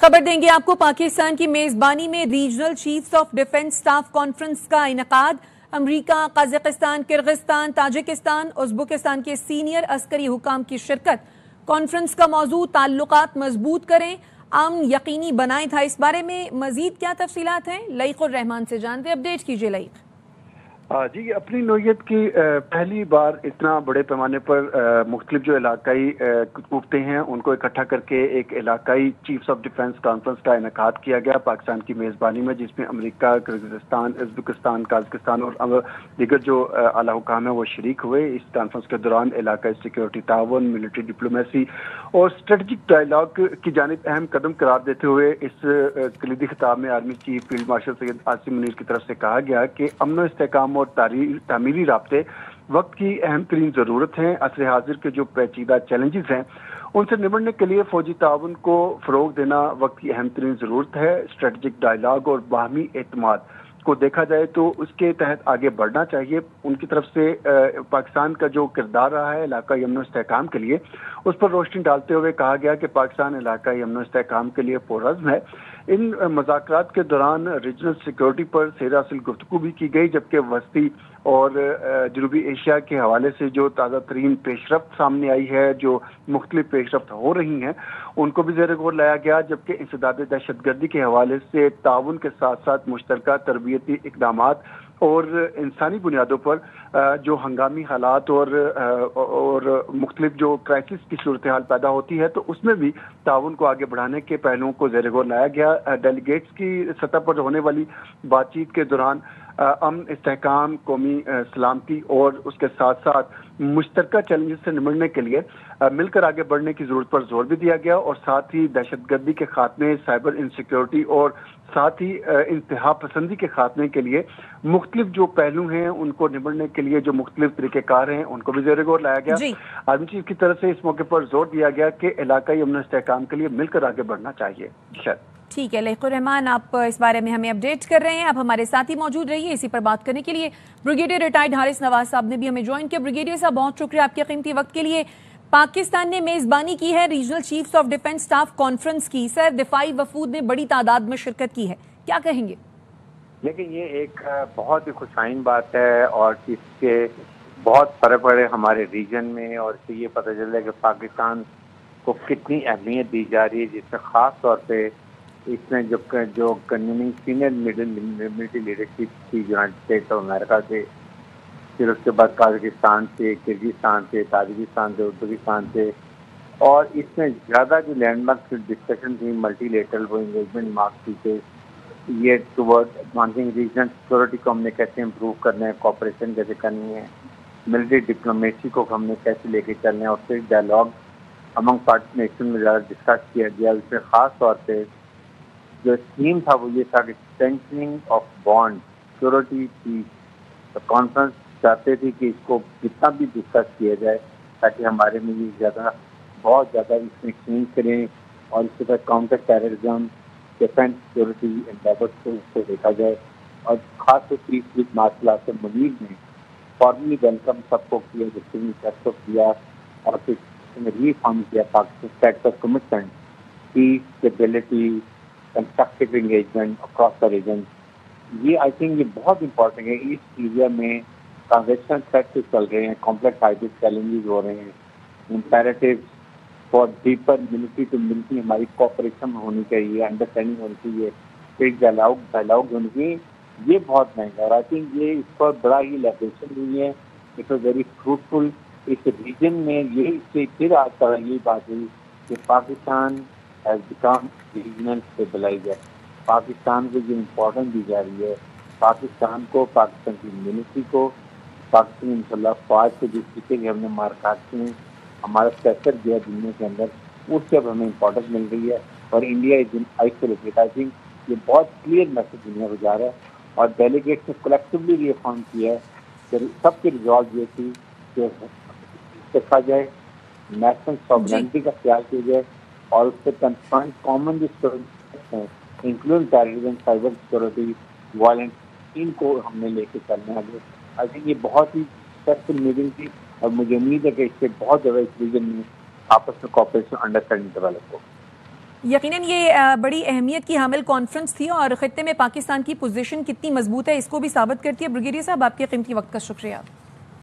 खबर देंगे आपको, पाकिस्तान की मेजबानी में regional chiefs of defence staff conference का इनेकाद। अमरीका, कजाकिस्तान, किर्गिस्तान, ताजिकिस्तान, उज़्बेकिस्तान के सीनियर अस्करी हुकाम की शिरकत। कॉन्फ्रेंस का मौजू ताल्लुकात मजबूत करें, अमन यकीनी बनाएं था। इस बारे में मजीद क्या तफसीलात हैं, लईक़ुर रहमान से जानते। अपडेट कीजिए लईक़। जी, अपनी नौयत की पहली बार इतना बड़े पैमाने पर मुख्तलिफ जो इलाकाई कुत्ते हैं उनको इकट्ठा करके एक इलाकाई चीफ्स ऑफ डिफेंस कॉन्फ्रेंस का इनेकाद किया गया पाकिस्तान की मेज़बानी में, जिसमें अमेरिका, किर्गिस्तान, उज़्बेकिस्तान, कजाकिस्तान और दीगर जो आला हुकाम है वो शरीक हुए। इस कॉन्फ्रेंस के दौरान इलाकाई सिक्योरिटी ताउन, मिलिट्री डिप्लोमेसी और स्ट्रेटजिक डायलॉग की जानिब अहम कदम करार देते हुए इस कलीदी खिताब में army chief field marshal Syed Asim Munir की तरफ से कहा गया कि अमन व इस्तेहकाम और तामीरी राब्ते वक्त की अहम तरीन ज़रूरत हैं। असर हाजिर के जो पेचीदा चैलेंजेस हैं उनसे निपटने के लिए फौजी ताउन को फ़रोग देना वक्त की अहम तरीन ज़रूरत है। स्ट्रेटजिक डायलॉग और बाहमी एतमाद को देखा जाए तो उसके तहत आगे बढ़ना चाहिए। उनकी तरफ से पाकिस्तान का जो किरदार रहा है इलाकाई अमन व इस्तेहकाम के लिए, उस पर रोशनी डालते हुए कहा गया कि पाकिस्तान इलाकाई अमन व इस्तेहकाम के लिए पुरअज़्म है। इन मुज़ाकरात के दौरान रीजनल सिक्योरिटी पर सेरासिल गुफ्तगू भी की गई, जबकि वस्ती और जनूबी एशिया के हवाले से जो ताज़ा तरीन पेशरफ्त सामने आई है, जो मुख्तलिफ पेशरफ्त हो रही हैं, उनको भी ज़ेर गौर लाया गया। जबकि इंसदाद दहशतगर्दी के हवाले से ताउन के साथ साथ मुश्तरका तरबियती इक़दामात और इंसानी बुनियादों पर जो हंगामी हालात और मुख्तलिफ जो क्राइसिस की सूरत हाल पैदा होती है, तो उसमें भी ताउन को आगे बढ़ाने के पहलुओं को ज़ेर गौर लाया गया। डेलीगेट्स की सतह पर होने वाली बातचीत के दौरान अमन, इस्तेहकाम, कौमी सलामती और उसके साथ साथ मुश्तरका चैलेंजेस से निपटने के लिए मिलकर आगे बढ़ने की ज़रूरत पर जोर भी दिया गया और साथ ही दहशतगर्दी के खात्मे, साइबर इंसिक्योरिटी और साथ ही इंतहा पसंदी के खात्मे के लिए मुख्तलिफ जो पहलू हैं उनको निपटने के लिए जो मुख्तलिफ तरीक़ेकार हैं उनको भी ज़ेर गौर लाया गया। आर्मी चीफ की तरफ से इस मौके पर जोर दिया गया कि इलाकाई अमन इस्तेहकाम के लिए मिलकर आगे बढ़ना चाहिए। ठीक है लईक़ुर रहमान, आप इस बारे में हमें अपडेट कर रहे हैं। आप हमारे साथ ही मौजूद रहिए। इसी पर बात करने के लिए ब्रिगेडियर रिटायर्ड हारिस नवाज साहब ने भी हमें ज्वाइन किया। ब्रिगेडियर साहब, बहुत शुक्रिया आपके कीमती वक्त के लिए। पाकिस्तान ने मेजबानी की है regional chiefs of defence staff conference की। सर, दिफाई वफूद ने बड़ी तादाद में शिरकत की है, क्या कहेंगे? लेकिन ये एक बहुत ही खुशाइन बात है और इसके बहुत फर्क पड़े हमारे रीजन में, और इससे ये पता चल रहा है कि पाकिस्तान को कितनी अहमियत दी जा रही है, जिसमें ख़ास तौर पे इसमें जो कन्वीनिंग सीनियर मिलिट्री लीडरशिप थी यूनाइटेड स्टेट्स ऑफ अमेरिका से, फिर उसके बाद कजाकिस्तान से, किर्गिस्तान से, ताजिकिस्तान से, उज़्बेकिस्तान से, और इसमें ज़्यादा जो लैंडमार्क डिस्कशन थी मल्टीलेटरल वो इंगेजमेंट मार्क्स थी, ये टुवर्ड एडवांसिंग रीजनल सिक्योरिटी को हमने कैसे इम्प्रूव करना है, कॉपरेशन कैसे करनी है, मिलिट्री डिप्लोमेसी को हमने कैसे लेके चलना है, और फिर डायलॉग अमंग पार्टनरशिप में ज़्यादा डिस्कस किया गया। इसमें ख़ास तौर पे जो थीम था वो ये था कि स्ट्रेंथनिंग ऑफ बॉन्ड सिक्योरिटी की। तो कॉन्फ्रेंस चाहते थे कि इसको जितना भी डिस्कस किया जाए ताकि हमारे में ये बहुत ज़्यादा इसमें चेंज करें, और इसके बाद counter terrorism, defence security endeavours को उसको देखा जाए। और खास तौर पर chief field marshal Asim Munir ने फॉर्मली वेलकम सबको किया, जिसको किया, और फिर रीफॉर्म किया Pakistan set of commitment, peace, stability, constructive engagement across the region. ये आई थिंक ये बहुत इंपॉर्टेंट है। इस एरिया में ट्रांजेक्शन थ्रेट्स चल रहे हैं, कॉम्प्लेक्स हाइब्रिड चैलेंजेस हो रहे हैं, imperative for deeper military to military हमारी कोऑपरेशन होनी चाहिए, अंडरस्टैंडिंग होनी चाहिए, एक डायलॉग होनी चाहिए। ये बहुत महंगा है और आई थिंक ये इस पर बड़ा ही लेब्रेशन हुई है। It was very fruitful. इस रीजन में ये इससे फिर आज तक यही बात हुई कि Pakistan has become regional stabiliser. Pakistan को जो इम्पोर्टेंस दी जा रही है, पाकिस्तान को, पाकिस्तान की मिलिट्री को, पाकिस्तान इंशाल्लाह फौज को जिस तरीके की हमने मार्काट में हमारा स्ट्रक्चर दिया दुनिया के अंदर, उससे अब हमें इम्पोर्टेंस मिल रही है और India is in isolated. I think ये बहुत क्लियर मैसेज दुनिया को जा रहा है और डेलीगेट्स ने कलेक्टिवली रिफॉर्म किया है कि सबकी रिजॉल्व ये थी कि देखा जाए नेशनल सॉवरेनिटी का ख्याल किया जाए और उससे कंसर्न कॉमन जो including terrorism, cyber security, violence, इनको हमने लेके चलना है। आई थिंक ये बहुत ही सक्सेसफुल मीटिंग थी और मुझे उम्मीद है कि इससे बहुत ज़्यादा इस रीजन में आपस में कॉपरेशन अंडरस्टैंडिंग डेवलप हो। یقیناً یہ بڑی اہمیت کی حامل کانفرنس تھی اور خطے میں پاکستان کی پوزیشن کتنی مضبوط ہے اس کو بھی ثابت کرتی ہے۔ بریگیڈیئر صاحب آپ کے قیمتی وقت کا شکریہ۔